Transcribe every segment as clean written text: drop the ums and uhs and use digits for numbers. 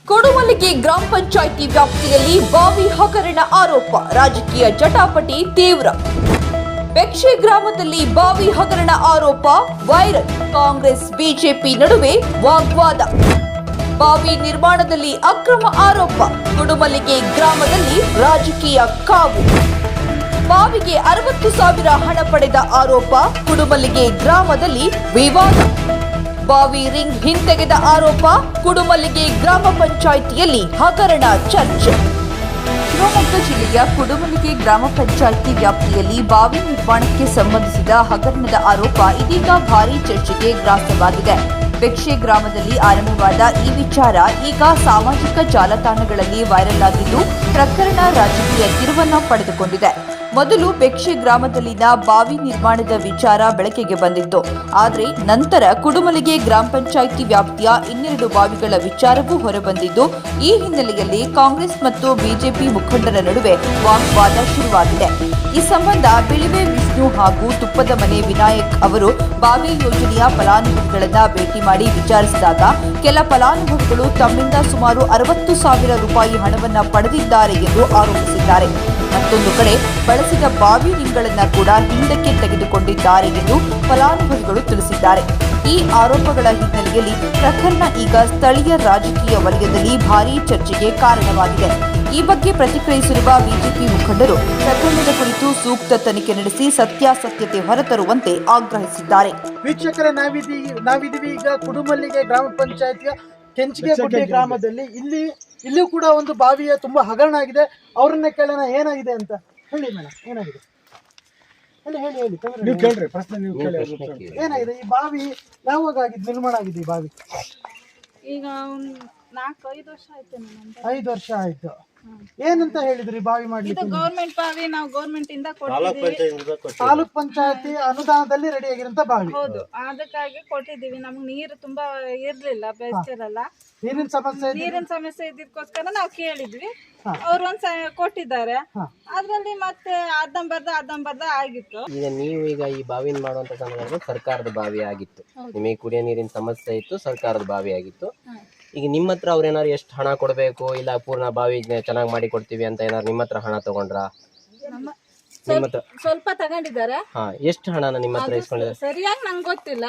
ಕೊಡುಮಲ್ಲಿಗೆ ಗ್ರಾಮ ಪಂಚಾಯಿತಿ ವ್ಯಾಪ್ತಿಯಲ್ಲಿ ಬಾವಿ ಹಗರಣ ಆರೋಪ, ರಾಜಕೀಯ ಜಟಾಪಟಿ ತೀವ್ರ. ಬೆಕ್ಷೆ ಗ್ರಾಮದಲ್ಲಿ ಬಾವಿ ಹಗರಣ ಆರೋಪ ವೈರಲ್, ಕಾಂಗ್ರೆಸ್ ಬಿಜೆಪಿ ನಡುವೆ ವಾಗ್ವಾದ. ಬಾವಿ ನಿರ್ಮಾಣದಲ್ಲಿ ಅಕ್ರಮ ಆರೋಪ, ಕೊಡುಮಲ್ಲಿಗೆ ಗ್ರಾಮದಲ್ಲಿ ರಾಜಕೀಯ ಕಾವು. ಬಾವಿಗೆ 60,000 ಹಣ ಪಡೆದ ಆರೋಪ, ಕುಡುಮಲ್ಲಿಗೆ ಗ್ರಾಮದಲ್ಲಿ ವಿವಾದ. ಬಾವಿ ರಿಂಗ್ ಹಿಂತೆಗೆದ ಆರೋಪ, ಕುಡುಮಲ್ಲಿಗೆ ಗ್ರಾಮ ಪಂಚಾಯಿತಿಯಲ್ಲಿ ಹಗರಣ ಚರ್ಚೆ. ಶಿವಮೊಗ್ಗ ಜಿಲ್ಲೆಯ ಕುಡುಮಲ್ಲಿಗೆ ಗ್ರಾಮ ಪಂಚಾಯಿತಿ ವ್ಯಾಪ್ತಿಯಲ್ಲಿ ಬಾವಿ ನಿರ್ಮಾಣಕ್ಕೆ ಸಂಬಂಧಿಸಿದ ಹಗರಣದ ಆರೋಪ ಇದೀಗ ಭಾರೀ ಚರ್ಚೆಗೆ ಗ್ರಾಸವಾಗಿದೆ. ಬೆಕ್ಷೆ ಗ್ರಾಮದಲ್ಲಿ ಆರಂಭವಾದ ಈ ವಿಚಾರ ಈಗ ಸಾಮಾಜಿಕ ಜಾಲತಾಣಗಳಲ್ಲಿ ವೈರಲ್ ಆಗಿದ್ದು, ಪ್ರಕರಣ ರಾಜಕೀಯ ತಿರುವನ್ನ ಪಡೆದುಕೊಂಡಿದೆ. ಮೊದಲು ಬೆಕ್ಷೆ ಗ್ರಾಮದಲ್ಲಿನ ಬಾವಿ ನಿರ್ಮಾಣದ ವಿಚಾರ ಬೆಳಕಿಗೆ ಬಂದಿತ್ತು. ಆದರೆ ನಂತರ ಕುಡುಮಲ್ಲಿಗೆ ಗ್ರಾಮ ಪಂಚಾಯಿತಿ ವ್ಯಾಪ್ತಿಯ 12 ಬಾವಿಗಳ ವಿಚಾರವೂ ಹೊರಬಂದಿದ್ದು, ಈ ಹಿನ್ನೆಲೆಯಲ್ಲಿ ಕಾಂಗ್ರೆಸ್ ಮತ್ತು ಬಿಜೆಪಿ ಮುಖಂಡರ ನಡುವೆ ವಾಗ್ವಾದ ಶುರುವಾಗಿದೆ. ಈ ಸಂಬಂಧ ಬಿಳಿವೆ ವಿಷ್ಣು ಹಾಗೂ ತುಪ್ಪದ ಮನೆ ವಿನಾಯಕ್ ಅವರು ಬಾವಿ ಯೋಜನೆಯ ಫಲಾನುಭವಿಗಳನ್ನ ಭೇಟಿ ಮಾಡಿ ವಿಚಾರಿಸಿದಾಗ ಕೆಲ ಫಲಾನುಭವಿಗಳು ತಮ್ಮಿಂದ ಸುಮಾರು 60,000 ರೂಪಾಯಿ ಹಣವನ್ನು ಪಡೆದಿದ್ದಾರೆ ಎಂದು ಆರೋಪಿಸಿದ್ದಾರೆ. ಮತ್ತೊಂದು ಕಡೆ ಬಳಸಿದ ಬಾವಿ ರಿಂಗ್ಗಳನ್ನು ಕೂಡ ಹಿಂದಕ್ಕೆ ತೆಗೆದುಕೊಂಡಿದ್ದಾರೆ ಎಂದು ಫಲಾನುಭವಿಗಳು ತಿಳಿಸಿದ್ದಾರೆ. ಈ ಆರೋಪಗಳ ಹಿನ್ನೆಲೆಯಲ್ಲಿ ಪ್ರಕರಣ ಈಗ ಸ್ಥಳೀಯ ರಾಜಕೀಯ ವಲಯದಲ್ಲಿ ಭಾರೀ ಚರ್ಚೆಗೆ ಕಾರಣವಾಗಿದೆ. ಈ ಬಗ್ಗೆ ಪ್ರತಿಕ್ರಿಯಿಸಿರುವ ಬಿಜೆಪಿ ಮುಖಂಡರು ಪ್ರಕರಣದ ಕುರಿತು ಸೂಕ್ತ ತನಿಖೆ ನಡೆಸಿ ಸತ್ಯಾಸತ್ಯತೆ ಹೊರತರುವಂತೆ ಆಗ್ರಹಿಸಿದ್ದಾರೆ. ವೀಕ್ಷಕರೇ, ನಾವಿದ್ದೀವಿ ಈಗ ಕುಡುಮಲ್ಲಿಗೆ ಗ್ರಾಮ ಪಂಚಾಯತಿಯ ಕೆಂಚಿಗೆಗುಡ್ಡೆ ಗ್ರಾಮದಲ್ಲಿ. ಇಲ್ಲಿಯೂ ಕೂಡ ಒಂದು ಬಾವಿಯ ತುಂಬಾ ಹಗರಣ ಆಗಿದೆ. ಅವರನ್ನ ಕೇಳೋಣ ಏನಾಗಿದೆ ಅಂತ. ಹೇಳಿ ಮೇಡಮ್, ಏನಾಗಿದೆ ಹೇಳಿ ಪ್ರಶ್ನೆ ನೀವು ಕೇಳಿ. ಏನಾಗಿದೆ ಈ ಬಾವಿ ಯಾವಾಗ ಆಗಿದ್ದು, ನಿರ್ಮಾಣ ಆಗಿದೆ ಈ ಬಾವಿ? ಈಗ 4-5 ವರ್ಷ ಆಯ್ತು. 5 ವರ್ಷ ಆಯ್ತು. ಏನಂತ ಹೇಳಿದ್ರಿ ಬಾವಿ ಮಾಡ್ಲಿಕ್ಕೆ? ಗೌರ್ಮೆಂಟ್ ಬಾವಿ, ನಾವು ಗೌರ್ಮೆಂಟ್ ಇಂದ ಕೊಟ್ಟಿದ್ದೀವಿ. ತಾಲೂಕ್ ಪಂಚಾಯತಿ ಅನುದಾನದಲ್ಲಿ ರೆಡಿ ಆಗಿರಂತ ಬಾವಿ. ಹೌದು, ಅದಕ್ಕಾಗಿ ಕೊಟ್ಟಿದ್ದೀವಿ. ನಮ್ಗೆ ನೀರು ತುಂಬಾ ಇರ್ಲಿಲ್ಲ, ಬೇಸಿಗೆಲ್ಲ ನೀರಿನ ಸಮಸ್ಯೆ ಇದ್ದಿದ್ಕೋಸ್ಕರ ನಾವು ಕೇಳಿದ್ವಿ. ಅವ್ರು ಕೊಟ್ಟಿದ್ದಾರೆ. ಅದ್ರಲ್ಲಿ ಮತ್ತೆ ಅರ್ಧಂಬರ್ಧ ಆಗಿತ್ತು. ಈಗ ಈ ಬಾವಿನ ಮಾಡುವಂತ ಸಂದರ್ಭದಲ್ಲಿ ಸರ್ಕಾರದ ಬಾವಿ ಆಗಿತ್ತು. ನಿಮಗೆ ಕುಡಿಯೋ ನೀರಿನ ಸಮಸ್ಯೆ ಇತ್ತು, ಸರ್ಕಾರದ ಬಾವಿ ಆಗಿತ್ತು. ಈಗ ನಿಮ್ಮ ಹತ್ರ ಅವ್ರ ಏನಾರು ಎಷ್ಟು ಹಣ ಕೊಡ್ಬೇಕು, ಇಲ್ಲ ಪೂರ್ಣ ಬಾವಿ ಚೆನ್ನಾಗಿ ಮಾಡಿ ಕೊಡ್ತೀವಿ ಅಂತ ಏನಾರು ನಿಮ್ಮ ಹತ್ರ ಹಣ ತಗೊಂಡ್ರ? ಸ್ವಲ್ಪ ತಗೊಂಡಿದ್ದಾರೆ. ಎಷ್ಟು ಹಣನ ನಿಮ್ಮ ಹತ್ರ ಇಸ್ಕೊಂಡಿದ್ದಾರೆ? ಸರಿಯಾಗಿ ನಂಗೆ ಗೊತ್ತಿಲ್ಲ.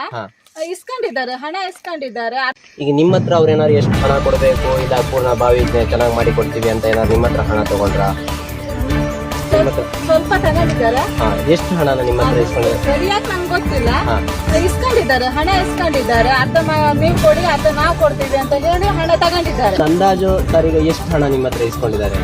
ಇಸ್ಕೊಂಡಿದ್ದಾರೆ, ಹಣ ಇಸ್ಕೊಂಡಿದ್ದಾರೆ. ಈಗ ನಿಮ್ಮ ಹತ್ರ ಅವ್ರ ಏನಾರು ಎಷ್ಟು ಹಣ ಕೊಡ್ಬೇಕು, ಇಲ್ಲ ಪೂರ್ಣ ಬಾವಿ ಚೆನ್ನಾಗಿ ಮಾಡಿ ಕೊಡ್ತೀವಿ ಅಂತ ಏನಾರು ನಿಮ್ಮ ಹತ್ರ ಹಣ ತಗೊಂಡ್ರ? ಸ್ವಲ್ಪ ತಗೊಂಡಿದ್ದಾರೆ. ಎಷ್ಟು ಹಣನ ನಿಮ್ಮ ಹತ್ರ ಇಸ್ಕೊಂಡಿದ್ದಾರೆ? ಸರಿಯಾಗಿ ನಂಗೆ ಗೊತ್ತಿಲ್ಲ. ಇಸ್ಕೊಂಡಿದ್ದಾರೆ, ಹಣ ಇಸ್ಕೊಂಡಿದ್ದಾರೆ. ಅರ್ಧ ನೀವು ಕೊಡಿ, ಅರ್ಧ ನಾವು ಕೊಡ್ತೀವಿ ಅಂತ ಹೇಳಿ ಹಣ ತಗೊಂಡಿದ್ದಾರೆ. ಅಂದಾಜು ಸರ್ ಈಗ ಎಷ್ಟು ಹಣ ನಿಮ್ಮ ಹತ್ರ ಇಸ್ಕೊಂಡಿದ್ದಾರೆ?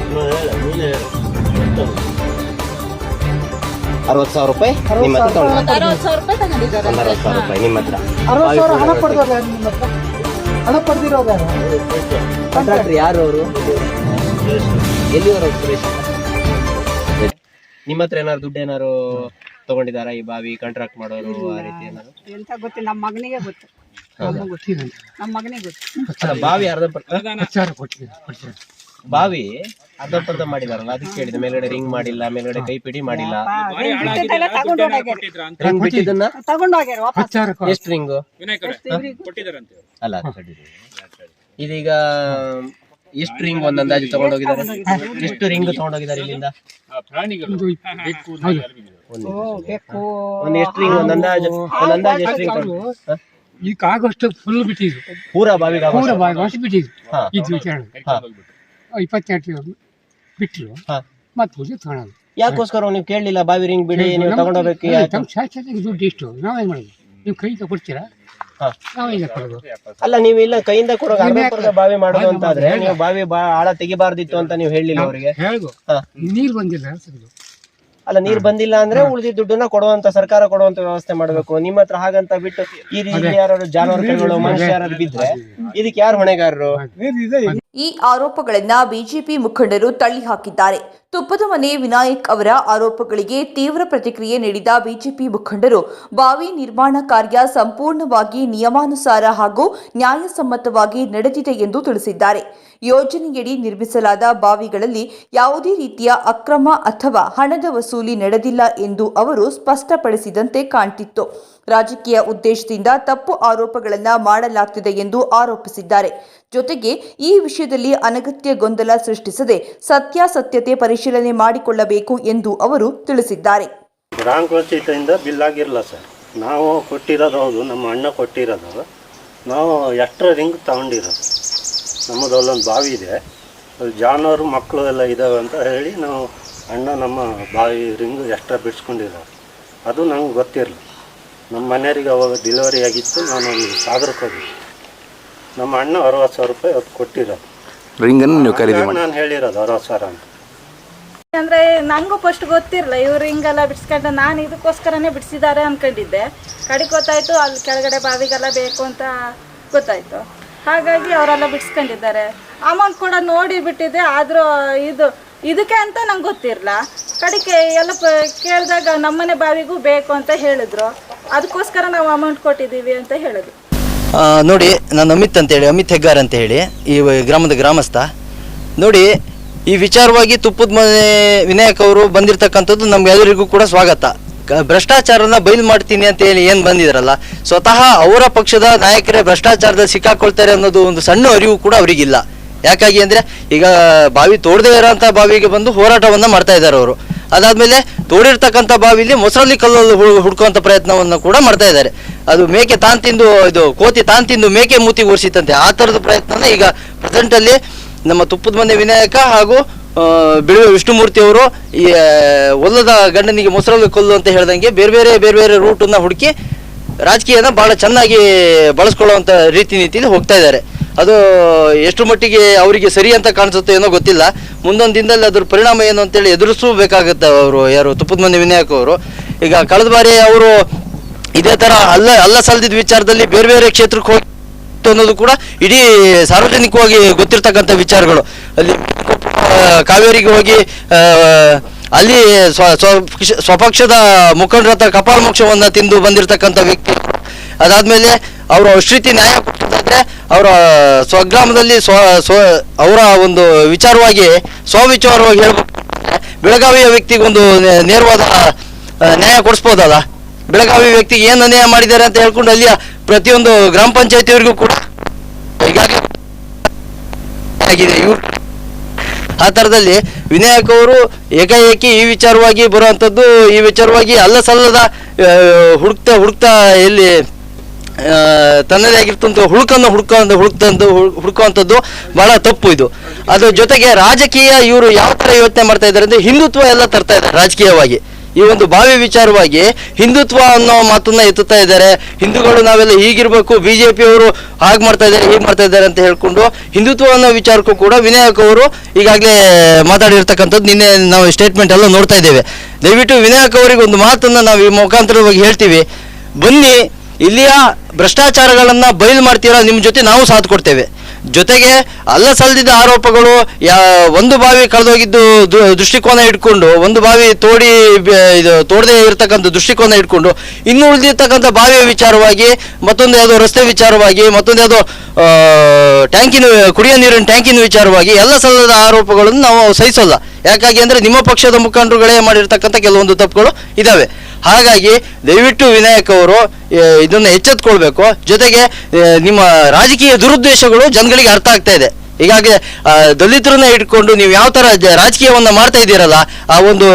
60,000 ರೂಪಾಯಿ ನಿಮ್ಮ ಹತ್ರ ತಗೊಂಡಿದ್ದಾರೆ. 60,000 ರೂಪಾಯಿ ತಗೊಂಡಿದ್ದಾರೆ. 60,000 ರೂಪಾಯಿ ನಿಮ್ಮ ಹತ್ರ. 60,000 ಹಣ ಪಡೆದವ್ರು ನಿಮ್ಮ ಹತ್ರ? ಹಣ ಪಡೆದಿರೋದು ಕಾಂಟ್ರಾಕ್ಟರ್ ಯಾರು? ಅವರು ಎಲ್ಲಿವರು? ಸುರೇಶ್. ನಿಮ್ಮ ಹತ್ರ ಏನಾರು ದುಡ್ಡು ಏನಾರು ತಗೊಂಡಿದಾರ ಈ ಬಾವಿ ಕಾಂಟ್ರಾಕ್ಟ್ ಮಾಡೋರು ಆ ರೀತಿ ಏನಾರು? ಎಂತ ಗೊತ್ತಿಲ್ಲ, ನಮ್ಮ ಮಗನಿಗೆ ಗೊತ್ತು. ನಮ್ಮ ಮಗನಿಗೆ ಗೊತ್ತು. ಬಾವಿ ಬಾವಿ ಅರ್ಧ ಮಾಡಿದಾರಲ್ಲ, ಅದಕ್ಕೆ ಕೇಳಿದೆ. ಮೇಲ್ಗಡೆ ರಿಂಗ್ ಮಾಡಿಲ್ಲ, ಮೇಲ್ಗಡೆ ಕೈಪಿಡಿ ಮಾಡಿಲ್ಲ. ರಿಂಗ್ ಬಿಟ್ಟಿದ್ದನ್ನ ಎಷ್ಟು ರಿಂಗು ಅಲ್ಲ ಇದೀಗ ಎಷ್ಟು ರಿಂಗ್ ಒಂದ್ ಅಂದಾಜು ತಗೊಂಡೋಗಿದ್ದಾರೆ? ಎಷ್ಟು ರಿಂಗ್ ತಗೊಂಡೋಗಿದ್ದಾರೆ ಇಲ್ಲಿಂದ? ಒಂದ್ ಎಷ್ಟು ರಿಂಗ್ ಒಂದ್ ಅಂದಾಜು ಎಷ್ಟು ರಿಂಗ್? ಈಗ ಆಗಷ್ಟು ಫುಲ್ ಬಿಟ್ಟಿದ್ರು, ಪೂರಾ ಬಾವಿ ಬಿಟ್ಟಿದ್ರು. ಇದು ವಿಚಾರ 22 ಬಿಟ್ಟರು, ಮತ್ತೆ ಪೂಜೆ ತಗೊಳ್ಳೋದು. ಯಾಕೋಸ್ಕರ ನೀವು ಕೇಳಲಿಲ್ಲ? ಬಾವಿ ರಿಂಗ್ ಬಿಡಿ, ನೀವು ತಗೊಂಡೋಗ್ಬೇಕು. ದುಡ್ಡು ಎಷ್ಟು ನಾವೇನ್ ಮಾಡೋದು? ನೀವು ಕೈಯಿಂದ ಕೊಡ್ತೀರಾ? ನಾವೇನ ಕೊಡೋದು? ಅಲ್ಲ, ನೀವು ಇಲ್ಲ ಕೈಯಿಂದ ಕೊಡೋ ಬಾವಿ ಮಾಡೋದು ಅಂತ ಆದ್ರೆ ನೀವು ಬಾವಿ ಆಳ ತೆಗಿಬಾರ್ದಿತ್ತು ಅಂತ ನೀವು ಹೇಳಿಲ್ಲ ಅವರಿಗೆ? ನೀರು ಬಂದಿಲ್ಲ. ಅಲ್ಲ, ನೀರ್ ಬಂದಿಲ್ಲ ಅಂದ್ರೆ ಉಳಿದಿದ್ದ ದುಡ್ಡನ್ನ ಕೊಡುವಂತ ಸರ್ಕಾರ ಕೊಡುವಂತ ವ್ಯವಸ್ಥೆ ಮಾಡ್ಬೇಕು. ನಿಮ್ಮ ಹತ್ರ ಹಾಗಂತ ಬಿಟ್ಟು ಈ ರೀತಿ ಯಾರು ಜಾನುವಾರುಗಳು ಮನುಷ್ಯ ಯಾರು ಬಿದ್ರೆ ಇದಕ್ಕೆ ಯಾರು ಹೊಣೆಗಾರರು? ಈ ಆರೋಪಗಳನ್ನ ಬಿಜೆಪಿ ಮುಖಂಡರು ತಳ್ಳಿ ಹಾಕಿದ್ದಾರೆ. ತುಪ್ಪದ ಮನೆ ವಿನಾಯಕ್ ಅವರ ಆರೋಪಗಳಿಗೆ ತೀವ್ರ ಪ್ರತಿಕ್ರಿಯೆ ನೀಡಿದ ಬಿಜೆಪಿ ಮುಖಂಡರು, ಬಾವಿ ನಿರ್ಮಾಣ ಕಾರ್ಯ ಸಂಪೂರ್ಣವಾಗಿ ನಿಯಮಾನುಸಾರ ಹಾಗೂ ನ್ಯಾಯಸಮ್ಮತವಾಗಿ ನಡೆದಿದೆ ಎಂದು ತಿಳಿಸಿದ್ದಾರೆ. ಯೋಜನೆಯಡಿ ನಿರ್ಮಿಸಲಾದ ಬಾವಿಗಳಲ್ಲಿ ಯಾವುದೇ ರೀತಿಯ ಅಕ್ರಮ ಅಥವಾ ಹಣದ ವಸೂಲಿ ನಡೆದಿಲ್ಲ ಎಂದು ಅವರು ಸ್ಪಷ್ಟಪಡಿಸಿದಂತೆ ಕಾಣ್ತಿತ್ತು. ರಾಜಕೀಯ ಉದ್ದೇಶದಿಂದ ತಪ್ಪು ಆರೋಪಗಳನ್ನು ಮಾಡಲಾಗ್ತಿದೆ ಎಂದು ಆರೋಪಿಸಿದ್ದಾರೆ. ಜೊತೆಗೆ ಈ ವಿಷಯದಲ್ಲಿ ಅನಗತ್ಯ ಗೊಂದಲ ಸೃಷ್ಟಿಸದೆ ಸತ್ಯಾಸತ್ಯತೆ ಪರಿಶೀಲನೆ ಮಾಡಿಕೊಳ್ಳಬೇಕು ಎಂದು ಅವರು ತಿಳಿಸಿದ್ದಾರೆ. ಗ್ರಾಮ ಪಂಚಾಯತಿಯಿಂದ ಬಿಲ್ ಆಗಿರಲ್ಲ ಸರ್. ನಾವು ಕೊಟ್ಟಿರೋದು ಹೌದು, ನಮ್ಮ ಅಣ್ಣ ಕೊಟ್ಟಿರೋದು. ನಾವು ಎಷ್ಟರ ರಿಂಗ್ ತಗೊಂಡಿರೋದು. ನಮ್ಮದು ಅಲ್ಲೊಂದು ಬಾವಿ ಇದೆ, ಅಲ್ಲಿ ಜಾನುವಾರು ಮಕ್ಕಳು ಎಲ್ಲ ಇದ್ದಾವೆ ಅಂತ ಹೇಳಿ ನಾವು ಅಣ್ಣ ನಮ್ಮ ಬಾವಿ ರಿಂಗ್ ಎಕ್ಸ್ಟ್ರಾ ಬಿಡಿಸ್ಕೊಂಡಿರೋದು. ಅದು ನಂಗೆ ಗೊತ್ತಿರಲಿಲ್ಲ. ನಮ್ಮ ಮನೆಯವರಿಗೆ ಅವಾಗ ಡೆಲಿವರಿ ಆಗಿತ್ತು, ನಾನು ಅಲ್ಲಿ ಸಾಗರಕ್ಕೆ ಹೋಗಿದ್ದೆ. ನಮ್ಮ ಅಣ್ಣ 60,000 ರೂಪಾಯಿ ಅದು ಕೊಟ್ಟಿರೋದು. ರಿಂಗನ್ನು ನೀವು ಖರೀದಿ ಮಾಡಿ ನಾನು ಹೇಳಿರೋದು 60,000 ಅಂತ. ಅಂದ್ರೆ ನಂಗೂ ಫಸ್ಟ್ ಗೊತ್ತಿರಲ್ಲ, ಇವ್ರು ಹಿಂಗೆಲ್ಲ ಬಿಡಿಸ್ಕೊಂಡು ನಾನು ಇದಕ್ಕೋಸ್ಕರನೇ ಬಿಡಿಸಿದ್ದಾರೆ ಅಂದ್ಕೊಂಡಿದ್ದೆ. ಕಡೆಗೆ ಗೊತ್ತಾಯ್ತು ಅಲ್ಲಿ ಕೆಳಗಡೆ ಬಾವಿಗೆಲ್ಲ ಬೇಕು ಅಂತ ಗೊತ್ತಾಯ್ತು. ಹಾಗಾಗಿ ಅವರೆಲ್ಲ ಬಿಡಿಸ್ಕೊಂಡಿದ್ದಾರೆ. ಅಮೌಂಟ್ ಕೂಡ ನೋಡಿ ಬಿಟ್ಟಿದ್ದೆ, ಆದರೂ ಇದಕ್ಕೆ ಅಂತ ನಂಗೆ ಗೊತ್ತಿರಲ್ಲ. ಕಡೆಗೆ ಎಲ್ಲ ಕೇಳಿದಾಗ ನಮ್ಮನೆ ಬಾವಿಗೂ ಬೇಕು ಅಂತ ಹೇಳಿದ್ರು, ಅದಕ್ಕೋಸ್ಕರ ನಾವು ಅಮೌಂಟ್ ಕೊಟ್ಟಿದ್ದೀವಿ ಅಂತ ಹೇಳಿದ್ರು. ನೋಡಿ, ನಾನು ಅಮಿತ್ ಹೆಗ್ಗಾರ್ ಅಂತ ಹೇಳಿ ಈ ಗ್ರಾಮದ ಗ್ರಾಮಸ್ಥ. ನೋಡಿ, ಈ ವಿಚಾರವಾಗಿ ತುಪ್ಪದ ಮನೆ ವಿನಾಯಕ್ ಅವರು ಬಂದಿರತಕ್ಕಂಥದ್ದು ನಮ್ಗೆಲ್ಲರಿಗೂ ಕೂಡ ಸ್ವಾಗತ. ಭ್ರಷ್ಟಾಚಾರನ ಬಯಲು ಮಾಡ್ತೀನಿ ಅಂತ ಹೇಳಿ ಏನು ಬಂದಿದ್ರಲ್ಲ, ಸ್ವತಃ ಅವರ ಪಕ್ಷದ ನಾಯಕರೇ ಭ್ರಷ್ಟಾಚಾರದಲ್ಲಿ ಸಿಕ್ಕಾಕೊಳ್ತಾರೆ ಅನ್ನೋದು ಒಂದು ಸಣ್ಣ ಅರಿವು ಕೂಡ ಅವರಿಗಿಲ್ಲ. ಯಾಕಾಗಿ ಅಂದರೆ ಈಗ ಬಾವಿ ತೋಡದೇ ಇರೋಂಥ ಬಾವಿಗೆ ಬಂದು ಹೋರಾಟವನ್ನು ಮಾಡ್ತಾ ಇದ್ದಾರೆ ಅವರು. ಅದಾದಮೇಲೆ ತೋಡಿರ್ತಕ್ಕಂಥ ಬಾವಿಲಿ ಮೊಸರಲ್ಲಿ ಕಲ್ಲಲ್ಲಿ ಹುಡ್ಕೋಂಥ ಪ್ರಯತ್ನವನ್ನು ಕೂಡ ಮಾಡ್ತಾ ಇದ್ದಾರೆ. ಅದು ಮೇಕೆ ತಾನು ತಿಂದು ಕೋತಿ ತಾನು ತಿಂದು ಮೇಕೆ ಮೂತಿ ಓಡಿಸಿತಂತೆ. ಆ ಥರದ ಪ್ರಯತ್ನನ ಈಗ ಪ್ರೆಸೆಂಟಲ್ಲಿ ನಮ್ಮ ತುಪ್ಪದ ಮನೆ ವಿನಾಯಕ ಹಾಗೂ ಬಿಳುವೆ ವಿಷ್ಣುಮೂರ್ತಿ ಅವರು ಈ ಒಲ್ಲದ ಗಂಡನಿಗೆ ಮೊಸರಲ್ಲಿ ಕೊಲ್ಲು ಅಂತ ಹೇಳ್ದಂಗೆ ಬೇರೆ ಬೇರೆ ರೂಟನ್ನು ಹುಡುಕಿ ರಾಜಕೀಯನ ಭಾಳ ಚೆನ್ನಾಗಿ ಬಳಸ್ಕೊಳ್ಳುವಂಥ ರೀತಿ ನೀತಿಯಲ್ಲಿ ಹೋಗ್ತಾ ಇದ್ದಾರೆ. ಅದು ಎಷ್ಟು ಮಟ್ಟಿಗೆ ಅವರಿಗೆ ಸರಿ ಅಂತ ಕಾಣಿಸುತ್ತೋ ಏನೋ ಗೊತ್ತಿಲ್ಲ. ಮುಂದೊಂದು ದಿನದಲ್ಲಿ ಅದ್ರ ಪರಿಣಾಮ ಏನು ಅಂತೇಳಿ ಎದುರಿಸಬೇಕಾಗುತ್ತೆ ಅವರು, ಯಾರು ತುಪ್ಪದ ಮನೆ ವಿನಾಯಕ ಅವರು. ಈಗ ಕಳೆದ ಬಾರಿ ಅವರು ಇದೇ ಥರ ಅಲ್ಲ ಸಲ್ದಿದ್ದ ವಿಚಾರದಲ್ಲಿ ಬೇರೆ ಕ್ಷೇತ್ರಕ್ಕೆ ಹೋಗಿ ಅನ್ನೋದು ಕೂಡ ಇಡೀ ಸಾರ್ವಜನಿಕವಾಗಿ ಗೊತ್ತಿರ್ತಕ್ಕಂಥ ವಿಚಾರಗಳು. ಅಲ್ಲಿ ಕಾವೇರಿಗೆ ಹೋಗಿ ಅಲ್ಲಿ ಸ್ವಪಕ್ಷದ ಮುಖಂಡರ ಹತ್ರ ಕಪಾಲ ಮೋಕ್ಷವನ್ನು ತಿಂದು ಬಂದಿರತಕ್ಕಂಥ ವ್ಯಕ್ತಿ. ಅದಾದಮೇಲೆ ಅವರು ಅಶ್ರೀತಿ ನ್ಯಾಯ ಕೊಟ್ಟಿದ್ದಾದ್ರೆ ಅವರ ಸ್ವಗ್ರಾಮದಲ್ಲಿ ಅವರ ಒಂದು ವಿಚಾರವಾಗಿ ಸ್ವವಿಚಾರವಾಗಿ ಹೇಳ್ಬೇಕು, ಬೆಳಗಾವಿಯ ವ್ಯಕ್ತಿಗೊಂದು ನೇರವಾದ ನ್ಯಾಯ ಕೊಡಿಸ್ಬೋದಲ್ಲ. ಬೆಳಗಾವಿ ವ್ಯಕ್ತಿಗೆ ಏನು ಅನ್ಯಾಯ ಮಾಡಿದ್ದಾರೆ ಅಂತ ಹೇಳ್ಕೊಂಡು ಅಲ್ಲಿಯ ಪ್ರತಿಯೊಂದು ಗ್ರಾಮ ಪಂಚಾಯತಿಯವರಿಗೂ ಕೂಡ ಈಗಾಗಲೇ ಆಗಿದೆ. ಇವರು ಆ ಥರದಲ್ಲಿ ವಿನಾಯಕ್ ಅವರು ಏಕಾಏಕಿ ಈ ವಿಚಾರವಾಗಿ ಬರುವಂಥದ್ದು, ಈ ವಿಚಾರವಾಗಿ ಅಲ್ಲ ಸಲ್ಲದ ಹುಡುಕ್ತಾ ಎಲ್ಲಿ ತನ್ನದೇ ಆಗಿರ್ತಂಥ ಹುಡುಕುವಂಥದ್ದು ಬಹಳ ತಪ್ಪು ಇದು. ಅದ್ರ ಜೊತೆಗೆ ರಾಜಕೀಯ ಇವರು ಯಾವ ಥರ ಯೋಚನೆ ಮಾಡ್ತಾ ಇದ್ದಾರೆ ಅಂದರೆ ಹಿಂದುತ್ವ ಎಲ್ಲ ತರ್ತಾ ಇದ್ದಾರೆ ರಾಜಕೀಯವಾಗಿ. ಈ ಒಂದು ಬಾವಿ ವಿಚಾರವಾಗಿ ಹಿಂದುತ್ವ ಅನ್ನೋ ಮಾತನ್ನ ಎತ್ತುತ್ತಾ ಇದ್ದಾರೆ. ಹಿಂದೂಗಳು ನಾವೆಲ್ಲ ಹೀಗಿರ್ಬೇಕು, BJP ಅವರು ಹಾಗೆ ಮಾಡ್ತಾ ಇದ್ದಾರೆ, ಹೀಗೆ ಮಾಡ್ತಾ ಇದ್ದಾರೆ ಅಂತ ಹೇಳ್ಕೊಂಡು ಹಿಂದುತ್ವ ಅನ್ನೋ ವಿಚಾರಕ್ಕೂ ಕೂಡ ವಿನಾಯಕ್ ಅವರು ಈಗಾಗಲೇ ಮಾತಾಡಿರ್ತಕ್ಕಂಥದ್ದು ನಿನ್ನೆ ನಾವು ಸ್ಟೇಟ್ಮೆಂಟ್ ಎಲ್ಲ ನೋಡ್ತಾ ಇದ್ದೇವೆ. ದಯವಿಟ್ಟು ವಿನಾಯಕ್ ಅವರಿಗೆ ಒಂದು ಮಾತನ್ನು ನಾವು ಈ ಮುಖಾಂತರವಾಗಿ ಹೇಳ್ತೀವಿ, ಬನ್ನಿ ಇಲ್ಲಿಯ ಭ್ರಷ್ಟಾಚಾರಗಳನ್ನು ಬಯಲು ಮಾಡ್ತೀರಾ, ನಿಮ್ಮ ಜೊತೆ ನಾವು ಸಾಥ್ ಕೊಡ್ತೇವೆ. ಜೊತೆಗೆ ಅಲ್ಲ ಸಲ್ದಿದ್ದ ಆರೋಪಗಳು, ಒಂದು ಬಾವಿ ಕಳೆದೋಗಿದ್ದು ದೃಷ್ಟಿಕೋನ ಇಟ್ಕೊಂಡು, ಒಂದು ಬಾವಿ ತೋಡದೇ ಇರತಕ್ಕಂಥ ದೃಷ್ಟಿಕೋನ ಇಟ್ಕೊಂಡು, ಇನ್ನು ಉಳಿದಿರ್ತಕ್ಕಂಥ ಬಾವಿಯ ವಿಚಾರವಾಗಿ, ಮತ್ತೊಂದು ಯಾವುದೋ ರಸ್ತೆ ವಿಚಾರವಾಗಿ, ಮತ್ತೊಂದು ಯಾವುದೋ ಕುಡಿಯೋ ನೀರಿನ ಟ್ಯಾಂಕಿನ ವಿಚಾರವಾಗಿ ಎಲ್ಲ ಸಲ್ಲದ ಆರೋಪಗಳನ್ನು ನಾವು ಸಹಿಸೋಲ್ಲ. ಯಾಕಾಗಿ ಅಂದರೆ ನಿಮ್ಮ ಪಕ್ಷದ ಮುಖಂಡರುಗಳೇ ಮಾಡಿರ್ತಕ್ಕಂಥ ಕೆಲವೊಂದು ತಪ್ಪುಗಳು ಇದ್ದಾವೆ. ಹಾಗಾಗಿ ದಯವಿಟ್ಟು ವಿನಾಯಕ್ ಅವರು ಇದನ್ನು ಎಚ್ಚೆತ್ಕೊಳ್ಬೇಕು. ಜೊತೆಗೆ ನಿಮ್ಮ ರಾಜಕೀಯ ದುರುದ್ದೇಶಗಳು ಜನಗಳಿಗೆ ಅರ್ಥ ಆಗ್ತಾ ಇದೆ. ಈಗಾಗಲೇ ದಲಿತರನ್ನ ಇಟ್ಕೊಂಡು ನೀವು ಯಾವ ಥರ ರಾಜಕೀಯವನ್ನು ಮಾಡ್ತಾ ಇದ್ದೀರಲ್ಲ, ಆ ಒಂದು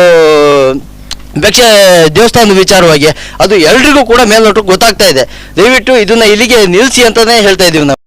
ದೇವಸ್ಥಾನದ ವಿಚಾರವಾಗಿ ಅದು ಎಲ್ರಿಗೂ ಕೂಡ ಮೇಲ್ನೋಟಕ್ಕೆ ಗೊತ್ತಾಗ್ತಾ ಇದೆ. ದಯವಿಟ್ಟು ಇದನ್ನ ಇಲ್ಲಿಗೆ ನಿಲ್ಲಿಸಿ ಅಂತಾನೆ ಹೇಳ್ತಾ ಇದ್ದೀವಿ ನಾವು.